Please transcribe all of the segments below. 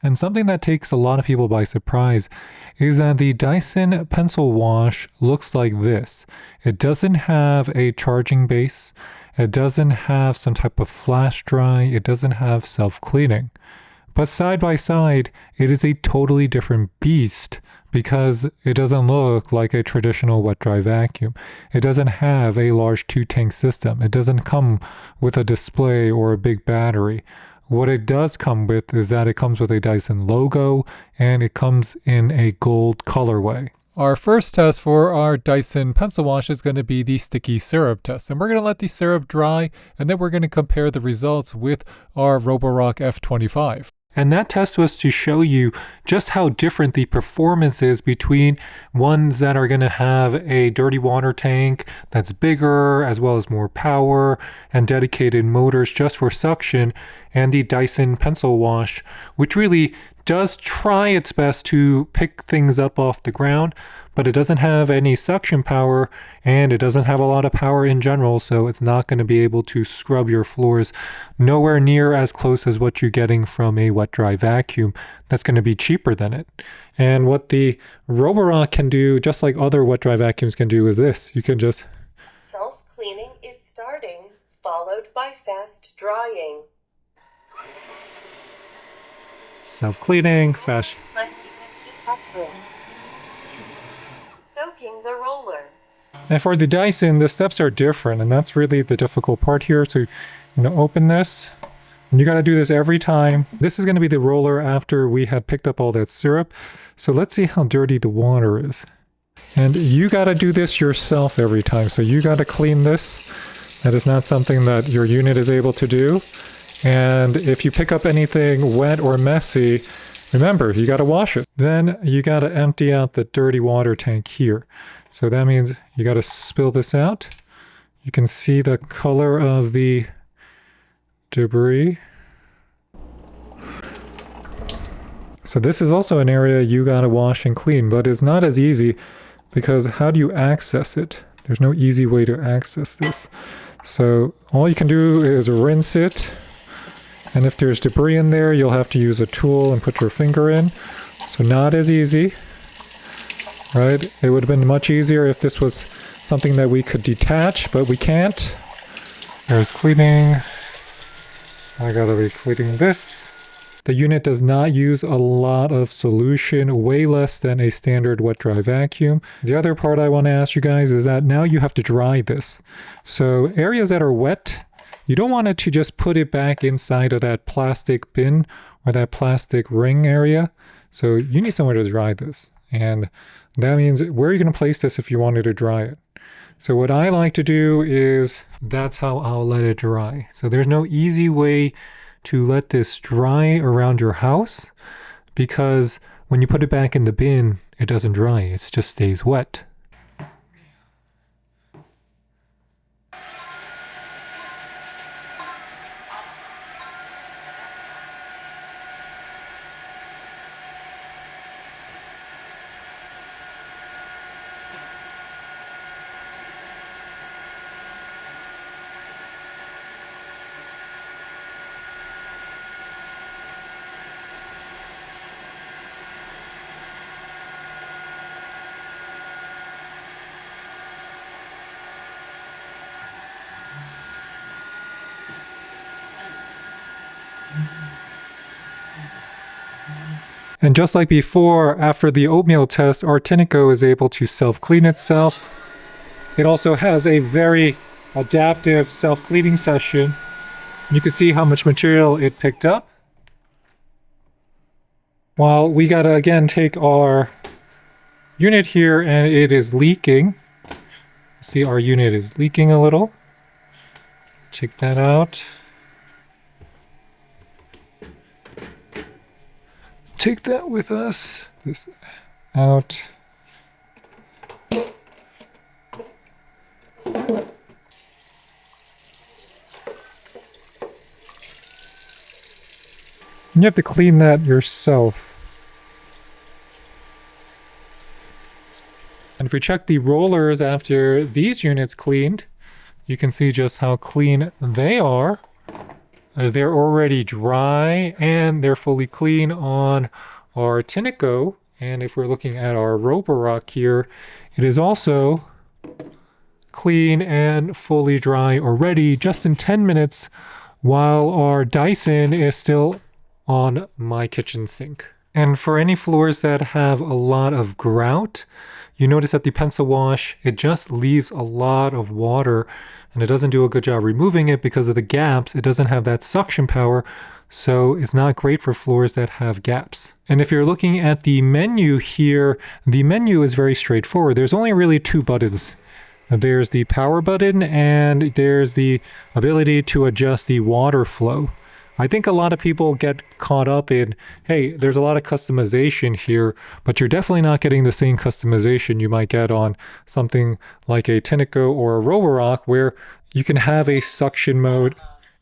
And something that takes a lot of people by surprise is that the Dyson Pencil Wash looks like this. It doesn't have a charging base. It doesn't have some type of flash dry. It doesn't have self-cleaning. But side by side, it is a totally different beast because it doesn't look like a traditional wet-dry vacuum. It doesn't have a large 2-tank system. It doesn't come with a display or a big battery. What it does come with is that it comes with a Dyson logo and it comes in a gold colorway. Our first test for our Dyson Pencil Wash is going to be the sticky syrup test. And we're going to let the syrup dry and then we're going to compare the results with our Roborock F25. And that test was to show you just how different the performance is between ones that are going to have a dirty water tank that's bigger, as well as more power and dedicated motors just for suction, and the Dyson Pencil Wash, which really does try its best to pick things up off the ground, but it doesn't have any suction power and it doesn't have a lot of power in general, so it's not going to be able to scrub your floors nowhere near as close as what you're getting from a wet-dry vacuum that's going to be cheaper than it. And what the Roborock can do, just like other wet-dry vacuums can do, is this. You can just... Self-cleaning is starting, followed by fast drying. Self-cleaning, fast... Soaking the roller. And for the Dyson, the steps are different, and that's really the difficult part here. So, open this, and you got to do this every time. This is going to be the roller after we had picked up all that syrup. So let's see how dirty the water is. And you got to do this yourself every time. So you got to clean this. That is not something that your unit is able to do. And if you pick up anything wet or messy, remember, you got to wash it. Then you got to empty out the dirty water tank here. So that means you got to spill this out. You can see the color of the debris. So this is also an area you got to wash and clean, but it's not as easy because how do you access it? There's no easy way to access this. So all you can do is rinse it. And if there's debris in there, you'll have to use a tool and put your finger in. So not as easy, right? It would have been much easier if this was something that we could detach, but we can't. There's cleaning. I gotta be cleaning this. The unit does not use a lot of solution, way less than a standard wet-dry vacuum. The other part I want to ask you guys is that now you have to dry this. So areas that are wet, you don't want it to just put it back inside of that plastic bin or that plastic ring area. So you need somewhere to dry this. And that means where are you going to place this if you wanted to dry it? So what I like to do is that's how I'll let it dry. So there's no easy way to let this dry around your house because when you put it back in the bin, it doesn't dry. It just stays wet. And just like before, after the Oatmeal test, our Tineco is able to self-clean itself. It also has a very adaptive self-cleaning session. You can see how much material it picked up. While we gotta again take our unit here and it is leaking. See, our unit is leaking a little. Check that out. Take that with us. This out. You have to clean that yourself. And if we check the rollers after these units cleaned, you can see just how clean they are. they're already dry and they're fully clean on our Tineco. And if we're looking at our Roborock here, it is also clean and fully dry already just in 10 minutes, while our Dyson is still on my kitchen sink. And for any floors that have a lot of grout, you notice that the pencil wash, it just leaves a lot of water and it doesn't do a good job removing it because of the gaps. It doesn't have that suction power, so it's not great for floors that have gaps. And if you're looking at the menu here, the menu is very straightforward. There's only really two buttons. There's the power button and there's the ability to adjust the water flow. I think a lot of people get caught up in, hey, there's a lot of customization here, but you're definitely not getting the same customization you might get on something like a Tineco or a Roborock, where you can have a suction mode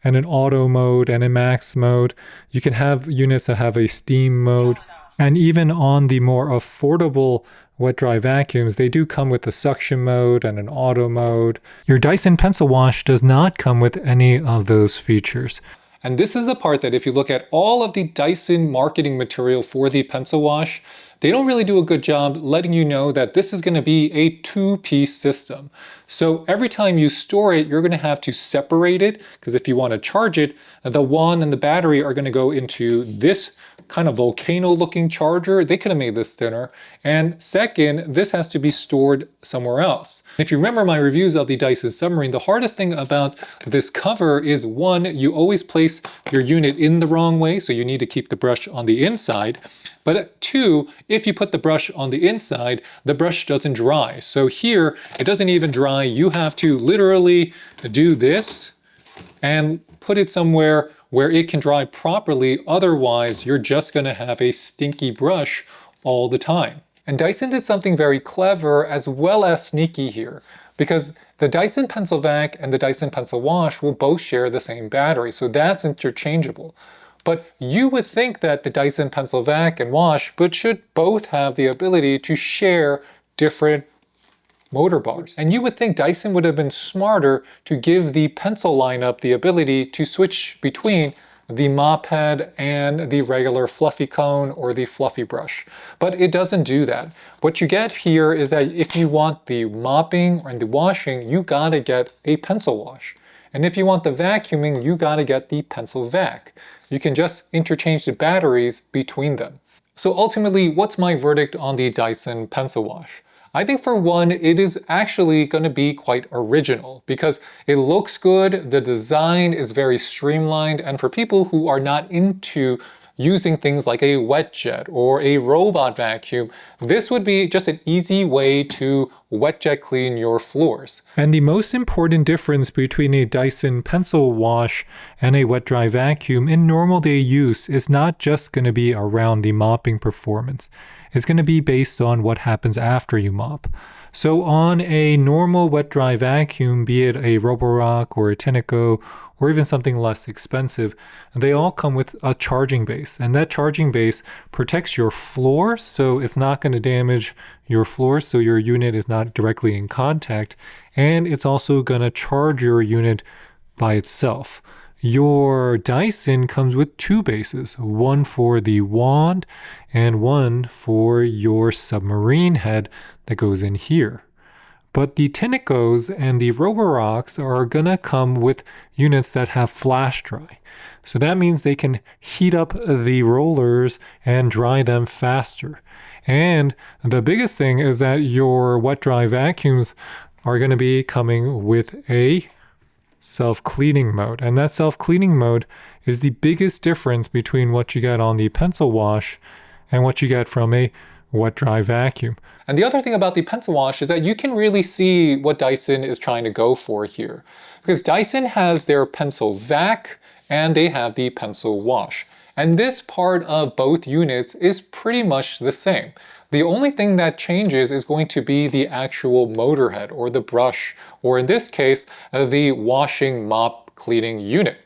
and an auto mode and a max mode. You can have units that have a steam mode. And even on the more affordable wet dry vacuums, they do come with a suction mode and an auto mode. Your Dyson Pencil Wash does not come with any of those features. And this is the part that if you look at all of the Dyson marketing material for the Pencil Wash, they don't really do a good job letting you know that this is going to be a two-piece system. So every time you store it, you're going to have to separate it, because if you want to charge it, the wand and the battery are going to go into this kind of volcano looking charger. They could have made this thinner. And second, this has to be stored somewhere else. If you remember my reviews of the Dyson Submarine, the hardest thing about this cover is, one, you always place your unit in the wrong way, so you need to keep the brush on the inside. But two, if you put the brush on the inside, the brush doesn't dry. So here, it doesn't even dry. You have to literally do this and put it somewhere where it can dry properly. Otherwise, you're just going to have a stinky brush all the time. And Dyson did something very clever as well as sneaky here, because the Dyson PencilVac and the Dyson Pencil Wash will both share the same battery, so that's interchangeable. But you would think that the Dyson PencilVac and Wash should both have the ability to share different motor bars. And you would think Dyson would have been smarter to give the pencil lineup the ability to switch between the mop head and the regular fluffy cone or the fluffy brush. But it doesn't do that. What you get here is that if you want the mopping and the washing, you gotta get a pencil wash. And if you want the vacuuming, you gotta get the PencilVac. You can just interchange the batteries between them. So ultimately, what's my verdict on the Dyson Pencil Wash? I think for one, it is actually going to be quite original because it looks good, the design is very streamlined, and for people who are not into using things like a wet jet or a robot vacuum, this would be just an easy way to wet jet clean your floors. And the most important difference between a Dyson Pencil Wash and a wet dry vacuum in normal day use is not just going to be around the mopping performance. It's going to be based on what happens after you mop. So on a normal wet dry vacuum, be it a Roborock or a Tineco or even something less expensive, they all come with a charging base, and that charging base protects your floor, so it's not going to damage your floor, so your unit is not directly in contact, and it's also going to charge your unit by itself. Your Dyson comes with two bases, one for the wand and one for your submarine head that goes in here. But the Tinecos and the Roborocks are gonna come with units that have flash dry. So that means they can heat up the rollers and dry them faster. And the biggest thing is that your wet dry vacuums are gonna be coming with a self-cleaning mode. And that self-cleaning mode is the biggest difference between what you get on the Pencil Wash and what you get from a wet dry vacuum. And the other thing about the Pencil Wash is that you can really see what Dyson is trying to go for here. Because Dyson has their PENCILVAC and they have the Pencil Wash. And this part of both units is pretty much the same. The only thing that changes is going to be the actual motor head or the brush, or in this case, the washing mop cleaning unit.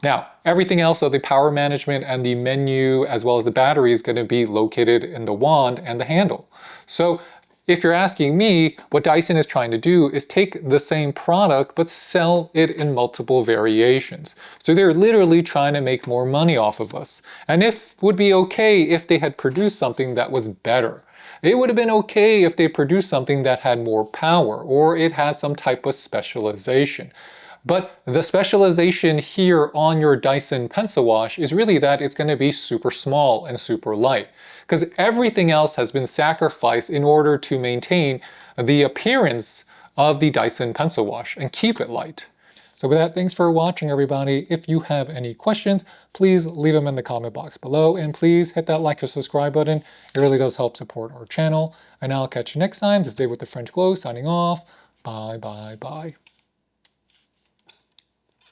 Now, everything else of the power management and the menu as well as the battery is going to be located in the wand and the handle. So If you're asking me, what Dyson is trying to do is take the same product but sell it in multiple variations. So they're literally trying to make more money off of us. And it would be okay if they had produced something that was better. It would have been okay if they produced something that had more power or it had some type of specialization. But the specialization here on your Dyson Pencil Wash is really that it's going to be super small and super light, because everything else has been sacrificed in order to maintain the appearance of the Dyson Pencil Wash and keep it light. So with that, thanks for watching, everybody. If you have any questions, please leave them in the comment box below, and please hit that like or subscribe button. It really does help support our channel. And I'll catch you next time. This is Dave with the French Glow signing off. Bye, bye, bye.